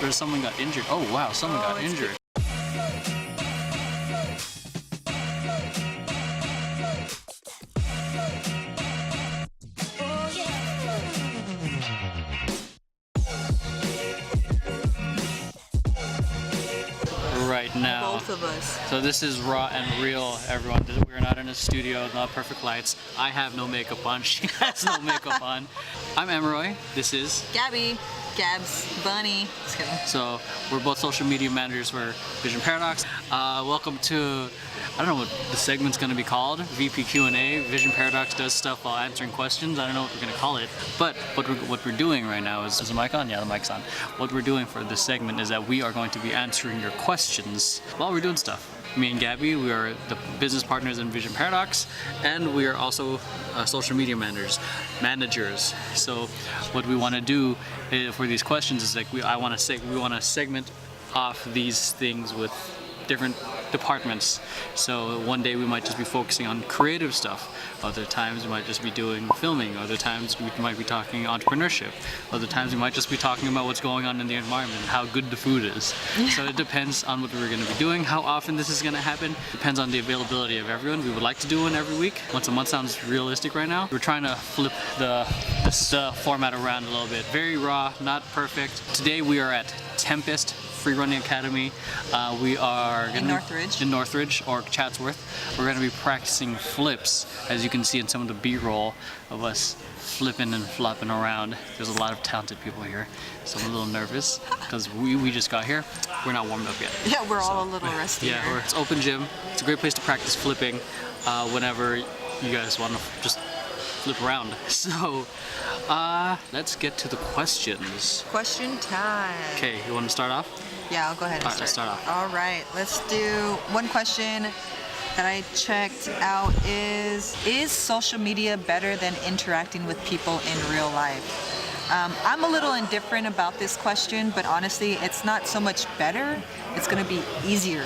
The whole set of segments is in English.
There's someone got injured. Oh wow, someone got injured. Right now. Both of us. So this is raw and real, everyone. We're not in a studio, not perfect lights. I have no makeup on. She has no makeup on. I'm Emroy. This is Gabby. Gabs. Bunny. Just kidding. So we're both social media managers for Vision Paradox. Welcome to, I don't know what the segment's going to be called. VP Q&A. Vision Paradox does stuff while answering questions. I don't know what we're going to call it. But what we're doing right now is the mic on? Yeah, the mic's on. What we're doing for this segment is that we are going to be answering your questions while we're doing stuff. Me and Gabby, we are the business partners in Vision Paradox, and we are also social media managers. So what we want to do for these questions is like we want to segment off these things with different departments. So one day we might just be focusing on creative stuff. Other times we might just be doing filming. Other times we might be talking entrepreneurship. Other times we might just be talking about what's going on in the environment, how good the food is. Yeah. So it depends on what we're going to be doing. How often this is going to happen depends on the availability of everyone. We would like to do one every week. Once a month sounds realistic right now. We're trying to flip this format around a little bit. Very raw, not perfect. Today we are at Tempest Free Running Academy. We are in Northridge. In Northridge or Chatsworth. We're going to be practicing flips, as you can see in some of the B-roll of us flipping and flopping around. There's a lot of talented people here, so I'm a little nervous because we just got here. We're not warmed up yet. Yeah, we're all a little rusty. Yeah, it's open gym. It's a great place to practice flipping whenever you guys want to just flip around. So let's get to the questions. Question time. Okay, you want to start off? Yeah, I'll go ahead and All right, let's start off. All right, let's do one question that I checked out is social media better than interacting with people in real life? I'm a little indifferent about this question, but honestly, it's not so much better, it's going to be easier.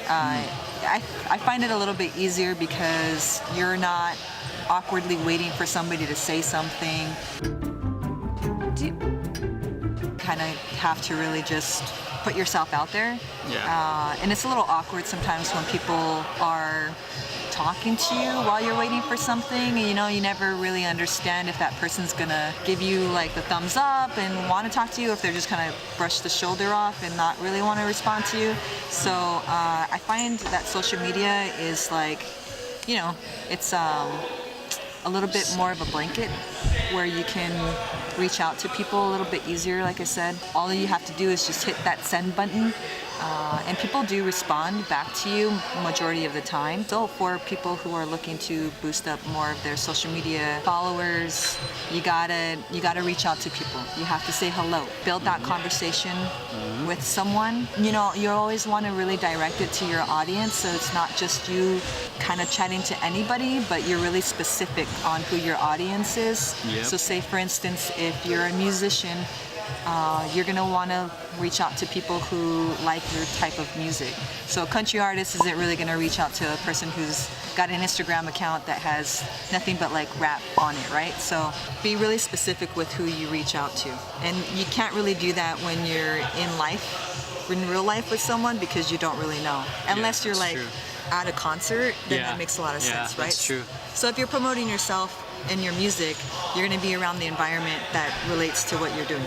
I find it a little bit easier because you're not awkwardly waiting for somebody to say something. You kind of have to really just put yourself out there. Yeah. And it's a little awkward sometimes when people are talking to you while you're waiting for something. You know, you never really understand if that person's gonna give you like the thumbs up and want to talk to you, if they're just kind of brush the shoulder off and not really want to respond to you. So I find that social media is like, you know, it's a little bit more of a blanket where you can reach out to people a little bit easier. Like I said, all you have to do is just hit that send button, and people do respond back to you majority of the time. So for people who are looking to boost up more of their social media followers, you gotta reach out to people. You have to say hello, build that conversation with someone. You know, you always want to really direct it to your audience, so it's not just you kind of chatting to anybody, but you're really specific on who your audience is. Yep. So say for instance, if you're a musician, you're going to want to reach out to people who like your type of music. So a country artist isn't really going to reach out to a person who's got an Instagram account that has nothing but like rap on it, right? So be really specific with who you reach out to. And you can't really do that when you're in real life with someone, because you don't really know. Unless you're like at a concert, then that makes a lot of sense, right? That's true. So if you're promoting yourself and your music, you're going to be around the environment that relates to what you're doing.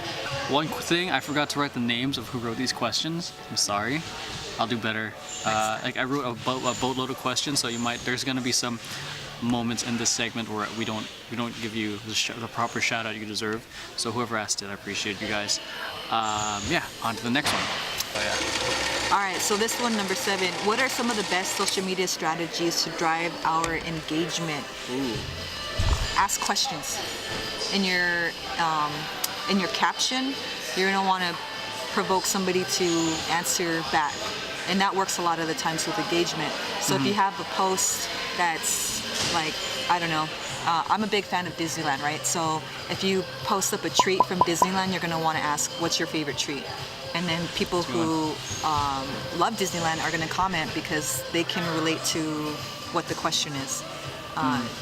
One thing, I forgot to write the names of who wrote these questions. I'm sorry. I'll do better. Like I wrote a boatload of questions, so there's going to be some moments in this segment where we don't give you the proper shout out you deserve. So whoever asked it, I appreciate you guys. Yeah, on to the next one. Oh, yeah. All right, so this one, number 7. What are some of the best social media strategies to drive our engagement? Ooh. Ask questions. In your caption, you're gonna want to provoke somebody to answer back, and that works a lot of the times with engagement. So if you have a post that's like, I don't know, I'm a big fan of Disneyland, right? So if you post up a treat from Disneyland, you're gonna want to ask, what's your favorite treat? And then people who love Disneyland are gonna comment because they can relate to what the question is.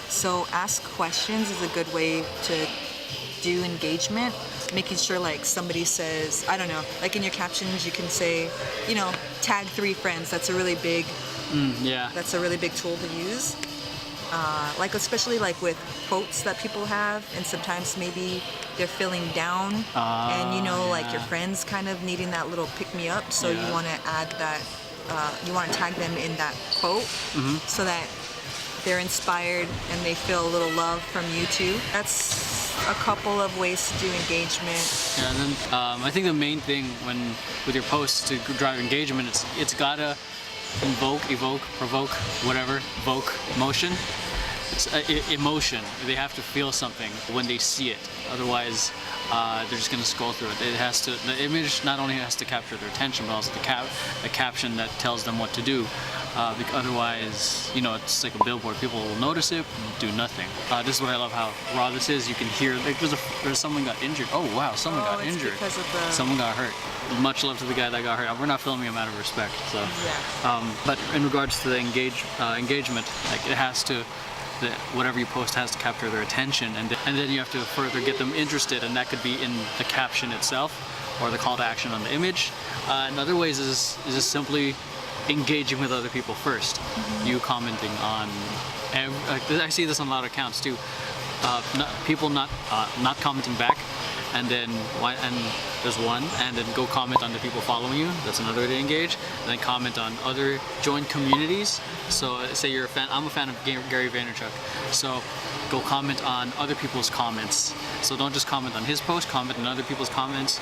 So ask questions is a good way to do engagement, making sure like somebody says, I don't know, like in your captions you can say, you know, tag 3 friends. That's a really big Yeah. that's a really big tool to use. Like especially like with quotes that people have, and sometimes maybe they're feeling down, and you know, like your yeah. friends kind of needing that little pick me up, so Yeah. you want to add that, you want to tag them in that quote, so that they're inspired and they feel a little love from you too. That's a couple of ways to do engagement. Yeah, and then I think the main thing when with your posts to drive engagement, it's gotta evoke, provoke, whatever, evoke motion. It's emotion. They have to feel something when they see it. Otherwise, they're just gonna scroll through it. It has to. The image not only has to capture their attention, but also the caption that tells them what to do. Because otherwise, you know, it's like a billboard. People will notice it, do nothing. This is what I love how raw this is. You can hear like there's someone got injured. Oh wow, someone got it's injured. because of the- Someone got hurt. Much love to the guy that got hurt. We're not filming him out of respect. So, Yeah. but in regards to the engagement, like it has to. Whatever you post has to capture their attention, and then you have to further get them interested, and that could be in the caption itself or the call to action on the image. In other ways is just simply engaging with other people first. You commenting on, like, I see this on a lot of accounts too. People not commenting back, and then there's one, and then go comment on the people following you. That's another way to engage. And then comment on other join communities. So say you're a fan. I'm a fan of Gary Vaynerchuk. So go comment on other people's comments. So don't just comment on his post. Comment on other people's comments.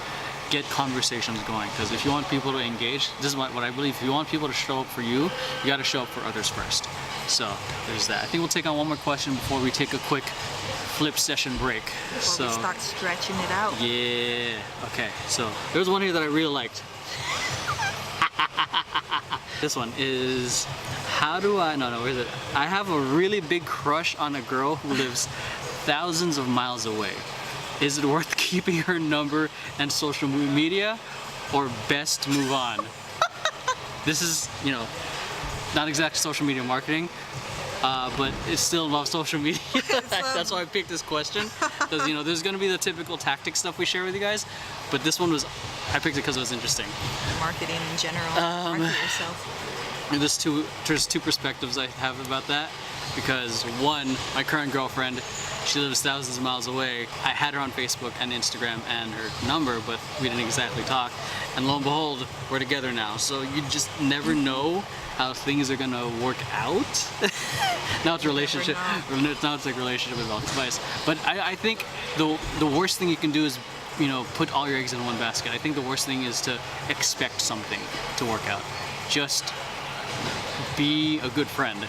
Get conversations going. Because if you want people to engage, this is what I believe. If you want people to show up for you, you got to show up for others first. So there's that. I think we'll take on one more question before we take a quick flip session break. Before we start stretching it out. Yeah. Okay. So there's one here that I really liked. This one is, how do I? No, where is it? I have a really big crush on a girl who lives thousands of miles away. Is it worth keeping her number and social media, or best to move on? This is, you know, not exactly social media marketing. But it still involves social media. That's why I picked this question, because you know there's going to be the typical tactic stuff we share with you guys, but this one was, I picked it because it was interesting. Marketing in general. Market yourself. And there's two perspectives I have about that, because one, my current girlfriend, she lives thousands of miles away. I had her on Facebook and Instagram and her number, but we didn't exactly talk. And lo and behold, we're together now. So you just never know how things are gonna work out. Now it's a relationship. Now it's like relationship advice. But I think the worst thing you can do is, you know, put all your eggs in one basket. I think the worst thing is to expect something to work out. Just be a good friend.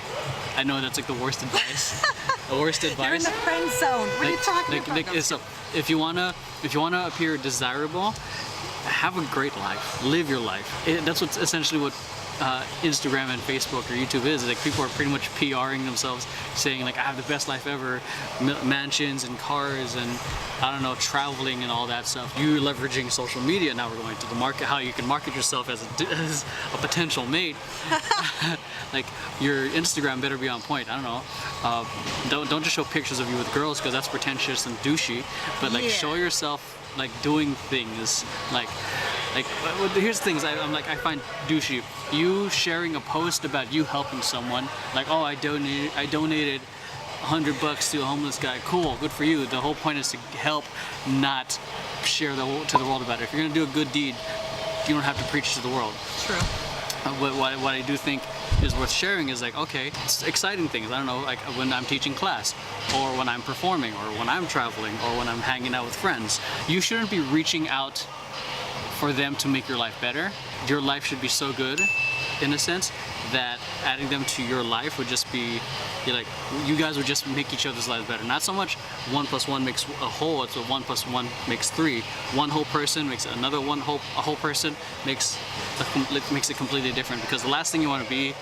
I know that's like the worst advice. The worst advice. You're in the friend zone. What are you talking about? So if you wanna appear desirable, have a great life. Live your life. That's what's essentially what Instagram and Facebook or YouTube is. Like people are pretty much PRing themselves, saying like I have the best life ever, mansions and cars and I don't know, traveling and all that stuff. You're leveraging social media. Now we're going to the market, how you can market yourself as a potential mate. Like your Instagram better be on point. I don't know. Don't just show pictures of you with girls because that's pretentious and douchey. But like show yourself like doing things like here's things I'm like I find douchey. You sharing a post about you helping someone, like oh I donated $100 to a homeless guy. Cool, good for you. The whole point is to help, not share to the world about it. If you're gonna do a good deed, you don't have to preach to the world. True. What I do think is worth sharing is like, okay, it's exciting things. I don't know, like when I'm teaching class, or when I'm performing, or when I'm traveling, or when I'm hanging out with friends. You shouldn't be reaching out for them to make your life better. Your life should be so good, in a sense, that adding them to your life would just be, you guys would just make each other's lives better. Not so much 1 + 1 makes a whole, it's 1 + 1 makes 3. One whole person makes another a whole person makes it completely different, because the last thing you want to be,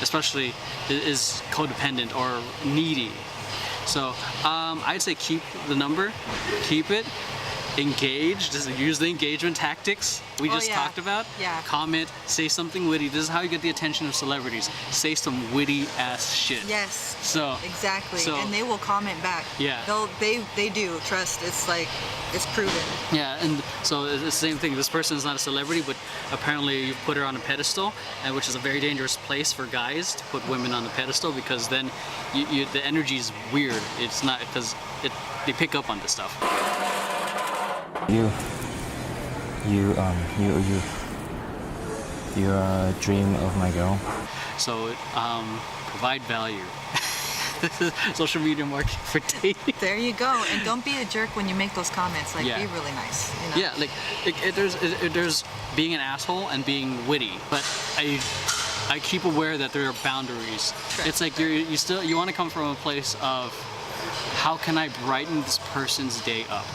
especially, is codependent or needy. So I'd say keep the number, keep it, engage, just use the engagement tactics we just talked about. Yeah. Comment, say something witty. This is how you get the attention of celebrities. Say some witty ass shit. Yes. So exactly, so- and they will comment back. Yeah. They do. Trust. It's like it's proven. Yeah, and so it's the same thing. This person is not a celebrity, but apparently you put her on a pedestal, and which is a very dangerous place for guys to put women on the pedestal, because then the energy is weird. It's not because they pick up on this stuff. You're a dream of my girl. So provide value. Social media marketing for dating. There you go. And don't be a jerk when you make those comments. Like, Yeah. be really nice. You know? Yeah, like there's being an asshole and being witty, but I keep aware that there are boundaries. Sure. It's like you want to come from a place of how can I brighten this person's day up?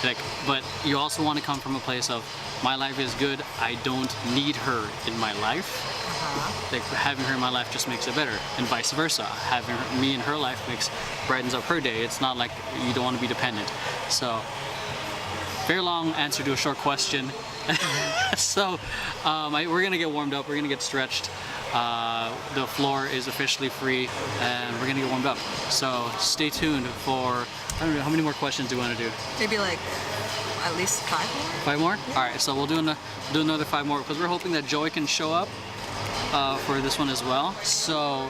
Like, but you also want to come from a place of my life is good. I don't need her in my life. Like having her in my life just makes it better, and vice versa. Having me in her life brightens up her day. It's not like you don't want to be dependent. So, very long answer to a short question. So, we're gonna get warmed up. We're gonna get stretched. The floor is officially free, and we're gonna get warmed up. So stay tuned for. I don't know how many more questions do you want to do. Maybe like at least 5 more. 5 more? All right. So we'll do another 5 more because we're hoping that Joey can show up for this one as well. So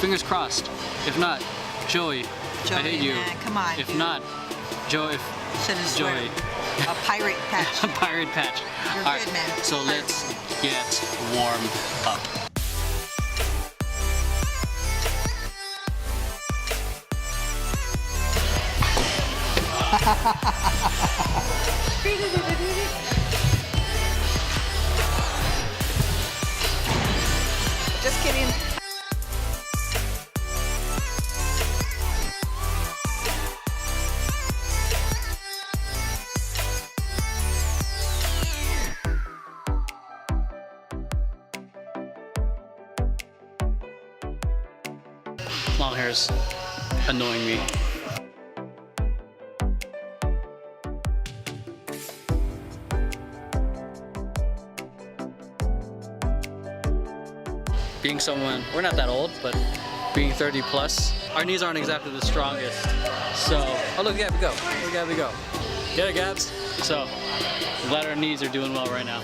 fingers crossed. If not, Joey, I hate you. Man, come on. If dude. not, Joey. Should have Joey. A pirate patch. Pirate patch. You're All good, right, man. so let's get warmed up. Just kidding. Long hair's annoying me. Being someone, we're not that old, but being 30 plus, our knees aren't exactly the strongest. So, oh look, Gabby, go. Look, Gabby, go. Get it, Gabs. So, I'm glad our knees are doing well right now.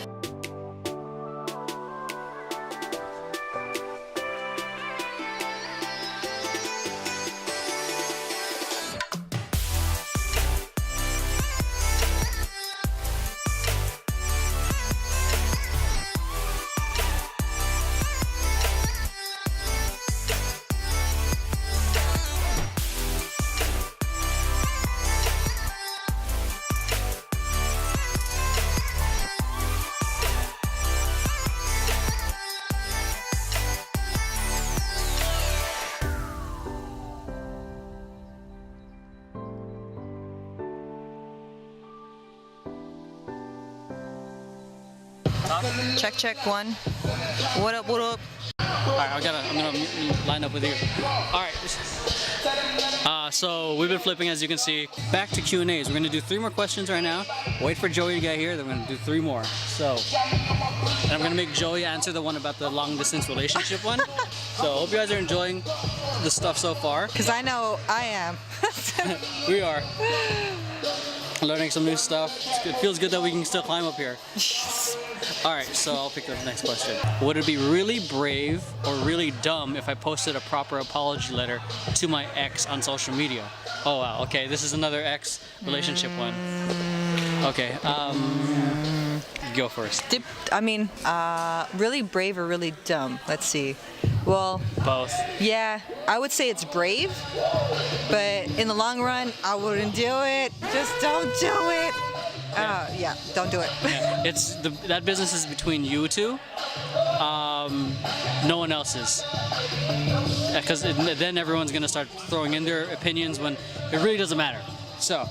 Check 1. What up? What up? All right, I'm gonna line up with you. All right. So we've been flipping, as you can see. Back to Q&As. We're gonna do 3 more questions right now. Wait for Joey to get here. Then we're gonna do 3 more. So, and I'm gonna make Joey answer the one about the long distance relationship one. So hope you guys are enjoying the stuff so far. Because I know I am. We are learning some new stuff. It feels good that we can still climb up here. All right, so I'll pick the next question. Would it be really brave or really dumb if I posted a proper apology letter to my ex on social media? Oh wow, okay, this is another ex relationship one. Okay, go first. I mean, really brave or really dumb? Let's see. Well, Both. yeah, I would say it's brave, but in the long run, I wouldn't do it. Just don't do it. Yeah, don't do it. Yeah, that business is between you two. No one else's. Because then everyone's gonna start throwing in their opinions when it really doesn't matter. So,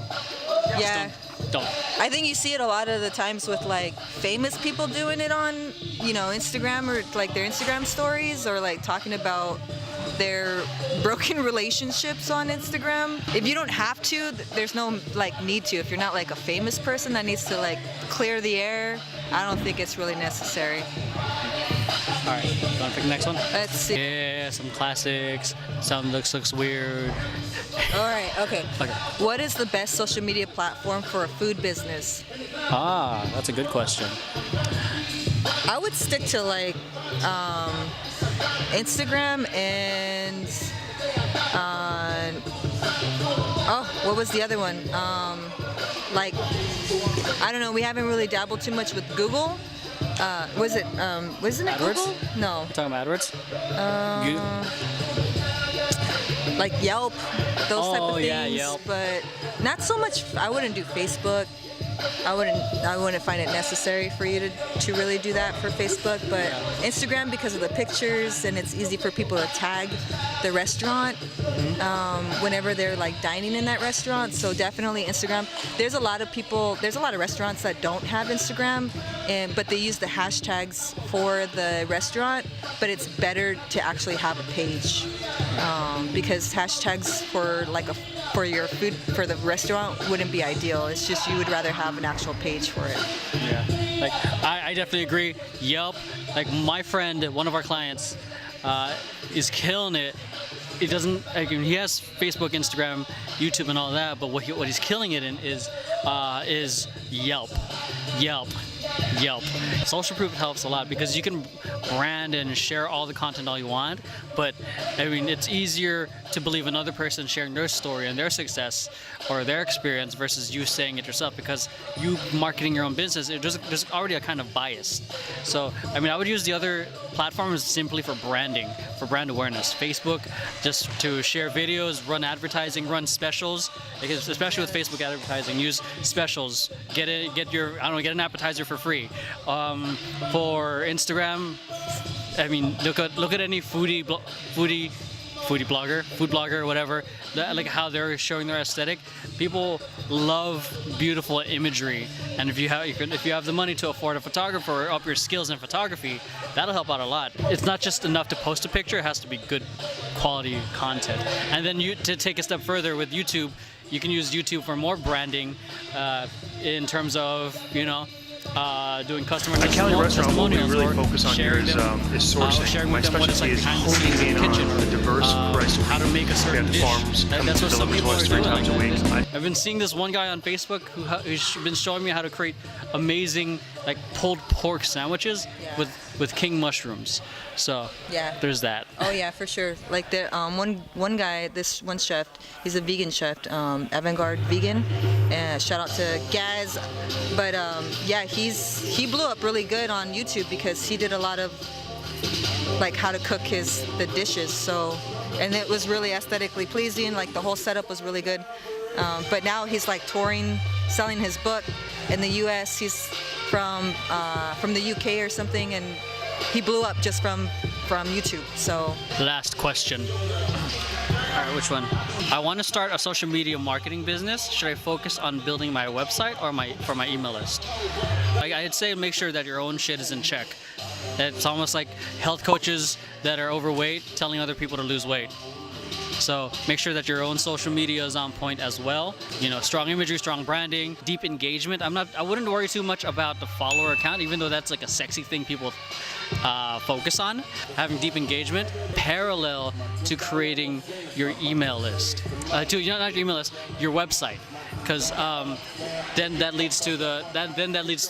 Yeah. don't. I think you see it a lot of the times with like famous people doing it on, Instagram or like their Instagram stories or like talking about their broken relationships on Instagram. If you don't have to, there's no like need to. If you're not like a famous person that needs to like clear the air, I don't think it's really necessary. All right, you want to pick the next one? Let's see. Yeah, some classics. Some looks weird. All right, okay. Okay. What is the best social media platform for a food business? Ah, that's a good question. I would stick to like Instagram and what was the other one? Like, I don't know. We haven't really dabbled too much with Google. Wasn't it AdWords? Google? No. Talking about AdWords? Like Yelp, those type of things. Yeah, Yelp. But not so much. I wouldn't do Facebook. I wouldn't find it necessary for you to really do that for Facebook, but Instagram, because of the pictures, and it's easy for people to tag the restaurant whenever they're like dining in that restaurant. So definitely Instagram. There's a lot of restaurants that don't have Instagram, but they use the hashtags for the restaurant, but it's better to actually have a page because hashtags for your food for the restaurant wouldn't be ideal. It's just you would rather have an actual page for it. Yeah, like I definitely agree. Yelp, like my friend, one of our clients, is killing it. He doesn't. Like, he has Facebook, Instagram, YouTube, and all that. But what he's killing it in is Yelp. Social proof helps a lot because you can brand and share all the content all you want, but I mean it's easier to believe another person sharing their story and their success or their experience versus you saying it yourself, because you marketing your own business, there's already a kind of bias. So I mean I would use the other platforms simply for branding, for brand awareness. Facebook, just to share videos, run advertising, run specials, because especially with Facebook advertising, use specials, get an appetizer for free. For Instagram, I mean, look at any food blogger, or whatever, like how they're showing their aesthetic. People love beautiful imagery, and if you have the money to afford a photographer or up your skills in photography, that'll help out a lot. It's not just enough to post a picture; it has to be good quality content. And then to take a step further with YouTube, you can use YouTube for more branding in terms of doing customer testimonials, really or focus on sharing here is sourcing. sharing My with them what it's like specialty is behind the scenes in the honing in kitchen, on the diverse variety how to make a certain dish. farms come That's what some deliver people to are us doing. 3 times a week. I've been seeing this one guy on Facebook who's been showing me how to create amazing like pulled pork sandwiches with king mushrooms. So there's that. Oh yeah, for sure. Like the one guy, this one chef, he's a vegan chef, avant-garde vegan, and shout out to Gaz. But he blew up really good on YouTube because he did a lot of like how to cook the dishes. So, and it was really aesthetically pleasing. Like the whole setup was really good. But now he's like touring, selling his book in the U.S. He's from the UK or something, and he blew up just from YouTube. So Last question. All right, which one? I want to start a social media marketing business. Should I focus on building my website or for my email list? I'd say make sure that your own shit is in check. It's almost like health coaches that are overweight telling other people to lose weight. So make sure that your own social media is on point as well. Strong imagery, strong branding, deep engagement. I wouldn't worry too much about the follower account, even though that's like a sexy thing people focus on. Having deep engagement parallel to creating your email list. Not your email list, your website. Because then that leads to the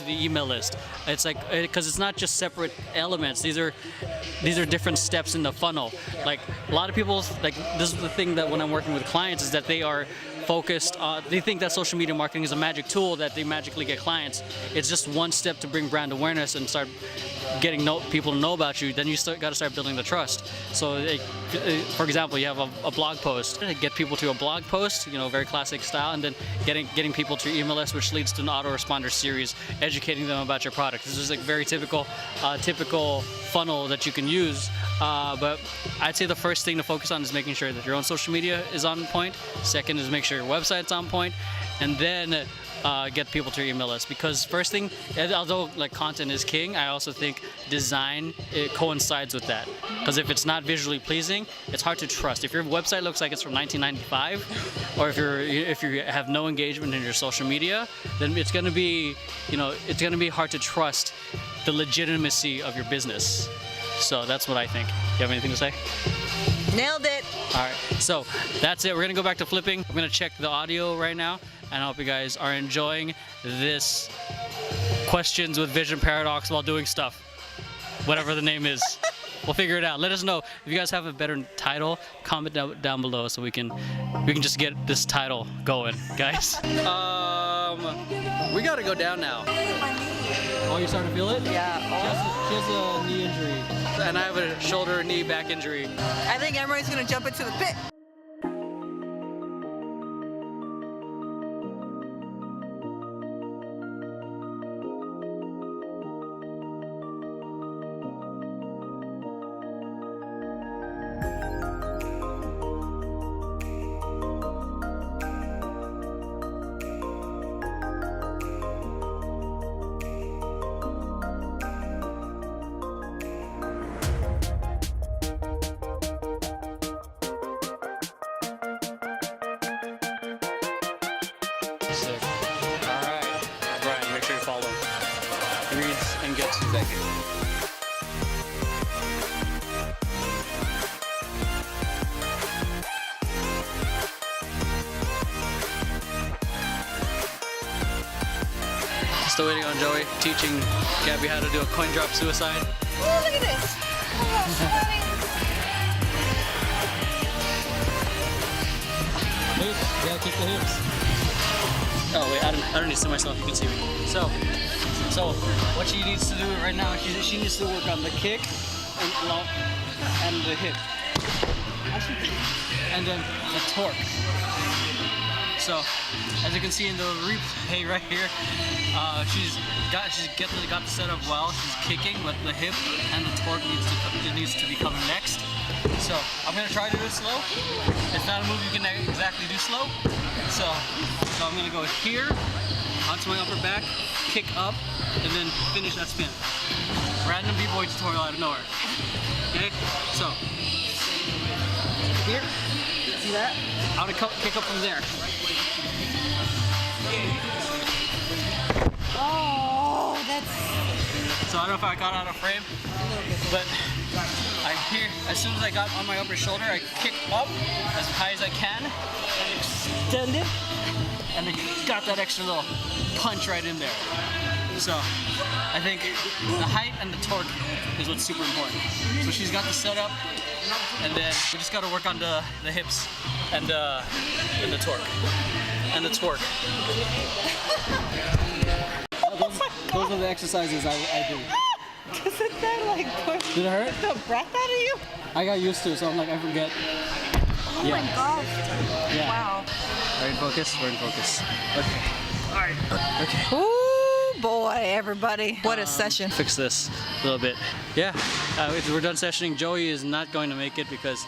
email list. It's like because it's not just separate elements. These are different steps in the funnel. Like a lot of people, like this is the thing that when I'm working with clients is that they are focused on. They think that social media marketing is a magic tool that they magically get clients. It's just one step to bring brand awareness and start getting people to know about you. Then you got to start building the trust. So, for example, you have a blog post. Get people to a blog post, very classic style, and then getting people to your email list, which leads to an autoresponder series, educating them about your product. This is like very typical funnel that you can use. But I'd say the first thing to focus on is making sure that your own social media is on point. Second is make sure your website's on point, and then get people to email us, because first thing, although like content is king, I also think design, it coincides with that, because if it's not visually pleasing, it's hard to trust. If your website looks like it's from 1995, or if you have no engagement in your social media, then it's going to be, it's going to be hard to trust the legitimacy of your business. So that's what I think. You have anything to say? Nailed it. All right, so that's it. We're gonna go back to flipping. I'm gonna check the audio right now, and I hope you guys are enjoying this questions with Vision Paradox while doing stuff, whatever the name is. We'll figure it out. Let us know if you guys have a better title. Comment down below so we can just get this title going, guys. We gotta go down now. Oh, you're starting to feel it? Yeah. She has a knee injury, and I have a shoulder, knee, back injury. I think everybody's gonna jump into the pit. Sick. All right, Brian, make sure you follow. He reads and gets. Thank you. Still waiting on Joey, teaching Gabby how to do a coin drop suicide. Oh, look at this. Hips, yeah, kick the hips. Oh wait, I don't need to see myself. You can see me. So what she needs to do right now, she needs to work on the kick and the hip, and then the torque. So as you can see in the replay right here, she's got the setup well. She's kicking, but the hip and the torque needs to be coming next. So I'm gonna try to do it slow. It's not a move you can exactly do slow. So I'm gonna go here, onto my upper back, kick up, and then finish that spin. Random b-boy tutorial out of nowhere. Okay, so here, see that? I'm gonna kick up from there. Oh, that's. So I don't know if I got out of frame, but as soon as I got on my upper shoulder, I kick up as high as I can and extend it, and then got that extra little punch right in there. So I think the height and the torque is what's super important. So she's got the setup, and then we just got to work on the hips and the torque and the twerk. Those are the exercises I do. Isn't that like push Did it hurt? the breath out of you? I got used to it, so I'm like, I forget. Oh my gosh. Yeah. Wow. Are you in focus? We're in focus. Okay. All right. Okay. Ooh, boy, everybody. What a session. Fix this a little bit. Yeah. We're done sessioning. Joey is not going to make it because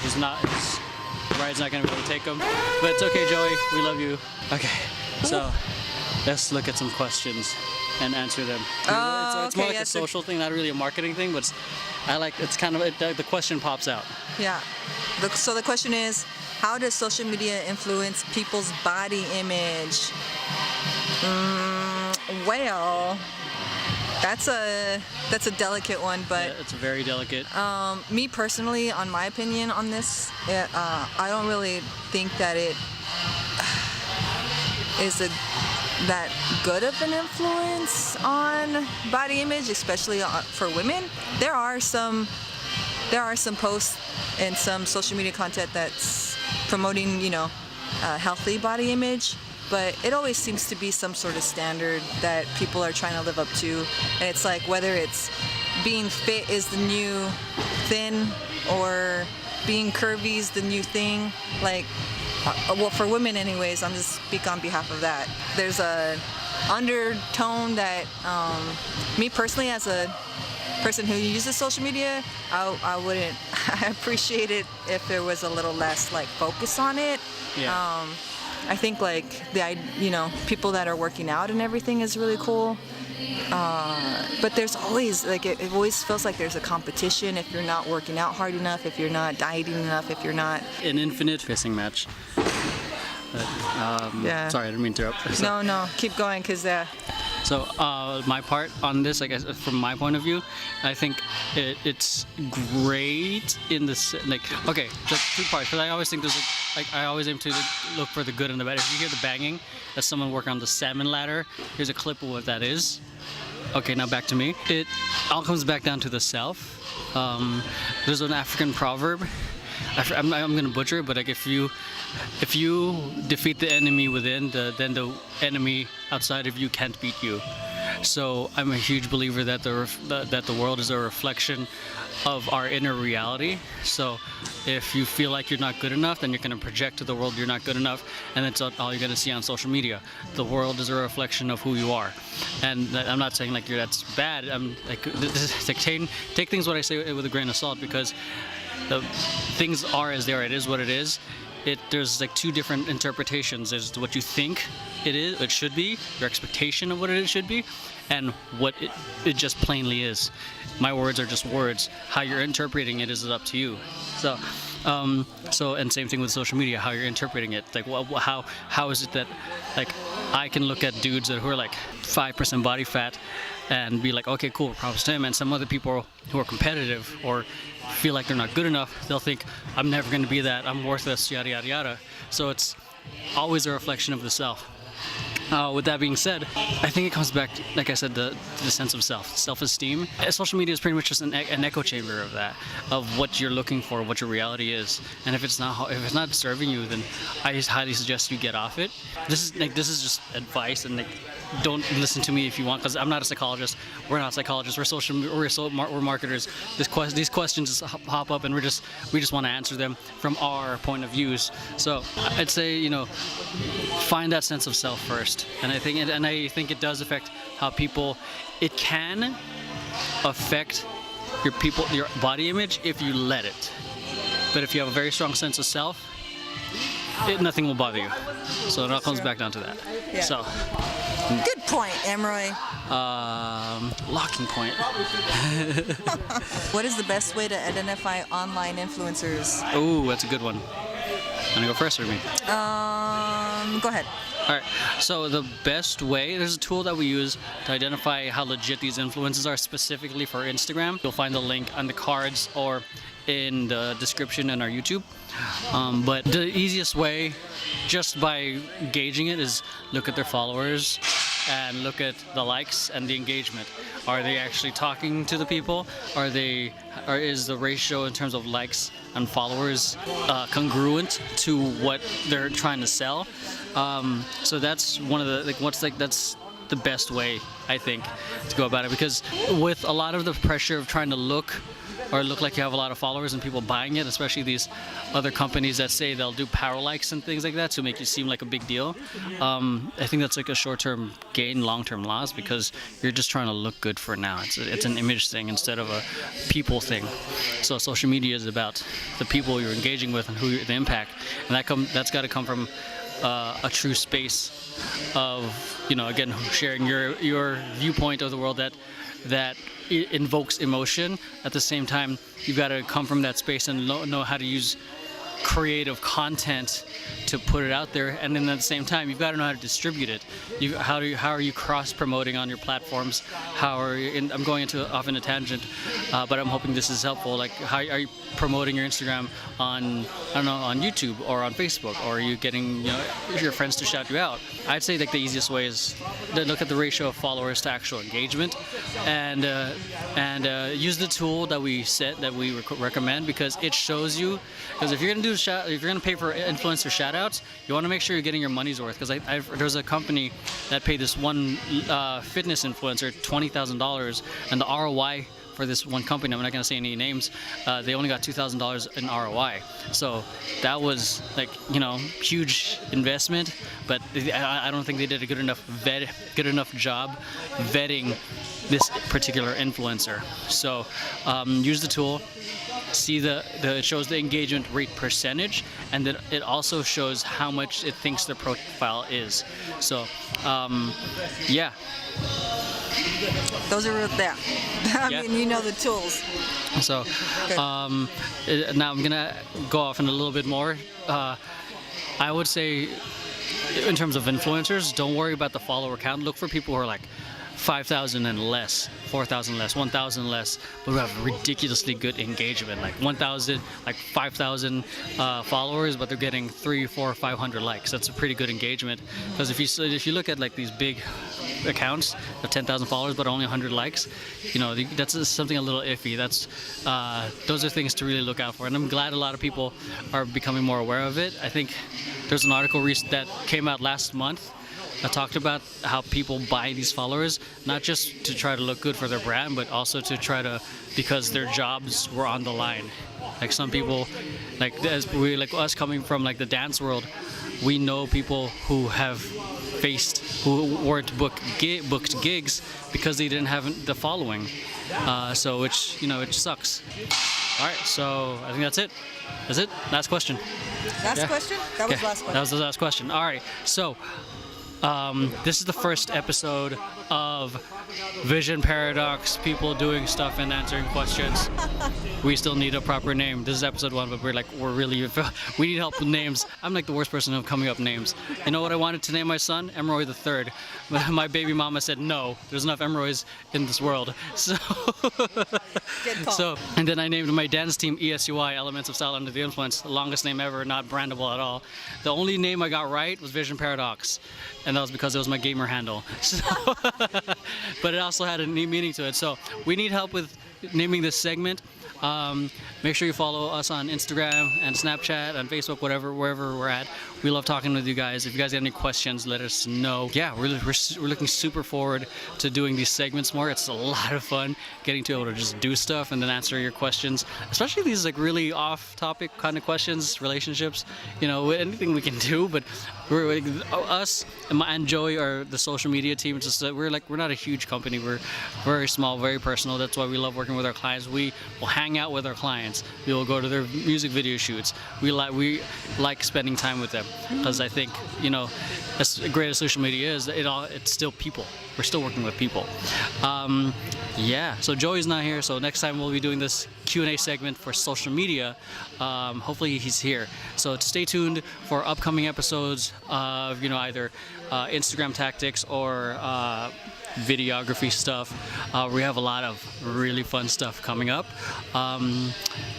his ride's not going to be able to take him. But it's okay, Joey. We love you. Okay. So let's look at some questions and answer them. It's more like a social thing, not really a marketing thing, but it's kind of, the question pops out. Yeah. So the question is, how does social media influence people's body image? Well, that's a delicate one, but Yeah, it's very delicate. me personally, on my opinion on this, I don't really think that it is that good of an influence on body image, especially for women. There are some posts and some social media content that's promoting, healthy body image, but it always seems to be some sort of standard that people are trying to live up to, and it's like whether it's being fit is the new thin or being curvy is the new thing. Like, well, for women anyways, I'm just speak on behalf of that. There's a undertone that me personally, as a person who uses social media, I appreciate it if there was a little less like focus on it. Yeah. I think like people that are working out and everything is really cool. But there's always it always feels like there's a competition if you're not working out hard enough, if you're not dieting enough, if you're not An infinite pissing match. yeah. Sorry, I didn't mean to interrupt. No, keep going because So my part on this, I guess, from my point of view, I think it's great in the okay, the two parts. Because I always think there's I always aim to look for the good and the bad. If you hear the banging, that's someone working on the salmon ladder. Here's a clip of what that is. Okay, now back to me. It all comes back down to the self. There's an African proverb. I'm gonna butcher it, but like if you defeat the enemy within, then the enemy outside of you can't beat you. So I'm a huge believer that the world is a reflection of our inner reality. So if you feel like you're not good enough, then you're gonna project to the world you're not good enough, and that's all you're gonna see on social media. The world is a reflection of who you are, and I'm not saying like that's bad. I'm like this is like take things what I say with a grain of salt, because the things are as they are. It is what it is. There's like two different interpretations. There's what you think it should be, your expectation of what it should be, and what it just plainly is. My words are just words. How you're interpreting it is up to you. So and same thing with social media. How you're interpreting it. Like, how is it that like I can look at dudes who are like 5% body fat and be like, okay, cool, props to him, and some other people who are competitive or feel like they're not good enough, they'll think I'm never going to be that, I'm worthless, yada yada yada. So it's always a reflection of the self. With that being said, I think it comes back, like I said, the sense of self-esteem. Social media is pretty much just an echo chamber of that, of what you're looking for, what your reality is. And if it's not serving you, then I just highly suggest you get off it. This is just advice, and don't listen to me if you want, because I'm not a psychologist. We're not psychologists. We're marketers. These questions just pop up, and we just want to answer them from our point of views. So I'd say find that sense of self first, and I think it does affect how people. It can affect your body image if you let it, but if you have a very strong sense of self, nothing will bother you. So it all comes back down to that. Yeah. So. Good point, Emroy. Locking point. What is the best way to identify online influencers? Oh, that's a good one. Wanna go first or me? Go ahead. All right. So the best way, there's a tool that we use to identify how legit these influencers are, specifically for Instagram. You'll find the link on the cards or in the description in our YouTube. But the easiest way, just by gauging it, is look at their followers and look at the likes and the engagement. Are they actually talking to the people? Is the ratio in terms of likes and followers congruent to what they're trying to sell? So that's one of the that's the best way, I think, to go about it, because with a lot of the pressure of trying to look like you have a lot of followers and people buying it, especially these other companies that say they'll do power likes and things like that to make you seem like a big deal. I think that's like a short-term gain, long-term loss, because you're just trying to look good for now. It's an image thing instead of a people thing. So social media is about the people you're engaging with and the impact, and that's got to come from a true space of again, sharing your viewpoint of the world that it invokes emotion. At the same time, you've got to come from that space and know how to use creative content to put it out there, and then at the same time, you've got to know how to distribute it. How are you cross-promoting on your platforms? I'm going off in a tangent, but I'm hoping this is helpful. Like, how are you promoting your Instagram on YouTube or on Facebook, or are you getting your friends to shout you out? I'd say like the easiest way is to look at the ratio of followers to actual engagement, and use the tool that we recommend, because it shows you. Because if you're gonna pay for influencer shoutouts, you want to make sure you're getting your money's worth. Because there's a company that paid this one fitness influencer $20,000, and the ROI for this one company, I'm not going to say any names, they only got $2,000 in ROI. So that was like huge investment, but I don't think they did a good enough job vetting this particular influencer. So use the tool. see it shows the engagement rate percentage, and then it also shows how much it thinks their profile is. So yeah. Those are there. I Yeah. mean, you know the tools. So now I'm gonna go off in a little bit more. I would say, in terms of influencers, don't worry about the follower count. Look for people who are like 5,000 and less, 4,000 less, 1,000 less, but who have ridiculously good engagement, like 1,000, like 5,000 followers, but they're getting 3, 4, 500 likes. That's a pretty good engagement. Because if you look at like these big accounts of 10,000 followers but only 100 likes, you know, that's something a little iffy. Those are things to really look out for, and I'm glad a lot of people are becoming more aware of it. I think there's an article that came out last month that talked about how people buy these followers, not just to try to look good for their brand, but also to try to, because their jobs were on the line. Like some people, like us coming from like the dance world, we know people who weren't booked gigs because they didn't have the following. So which sucks. All right, so I think that's it. That's it. Last question. Last question? That was last question. That was the last question. All right, so this is the first episode of Vision Paradox, people doing stuff and answering questions. We still need a proper name. This is episode 1, but we need help with names. I'm like the worst person of coming up with names. You know what I wanted to name my son? Emroy the Third. But my baby mama said no. There's enough Emroys in this world. So, Good call. and then I named my dance team ESUI, Elements of Style Under the Influence. The longest name ever, not brandable at all. The only name I got right was Vision Paradox, and that was because it was my gamer handle. So, but it also had a neat meaning to it. So we need help with naming this segment. Make sure you follow us on Instagram and Snapchat and Facebook, wherever we're at. We love talking with you guys. If you guys have any questions, let us know. Yeah, we're looking super forward to doing these segments more. It's a lot of fun getting to be able to just do stuff and then answer your questions, especially these like really off-topic kind of questions, relationships, anything we can do. But us and Joey are the social media team. It's just that we're not a huge company. We're very small, very personal. That's why we love working with our clients. We will hang out with our clients. We will go to their music video shoots. We like spending time with them, because I think, as great as social media is, it's still people. We're still working with people. Yeah, so Joey's not here, so next time we'll be doing this Q&A segment for social media. Hopefully he's here. So stay tuned for upcoming episodes of either Instagram tactics or videography stuff. We have a lot of really fun stuff coming up.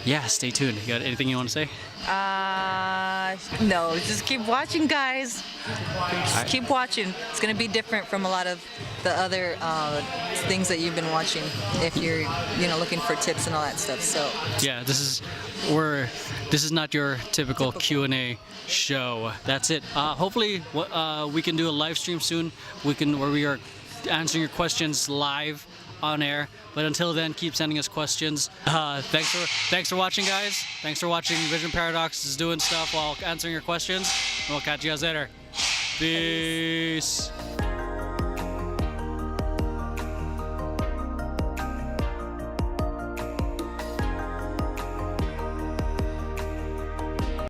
Yeah, stay tuned. You got anything you want to say? No, just keep watching, guys. Just keep watching. It's gonna be different from a lot of the other things that you've been watching if you're looking for tips and all that stuff. So yeah, this is not your typical Q&A show. That's it. Hopefully we can do a live stream soon. Where we are answering your questions live on air. But until then, keep sending us questions. Thanks for watching, guys. Thanks for watching. Vision Paradox is doing stuff while answering your questions. And we'll catch you guys later. Peace.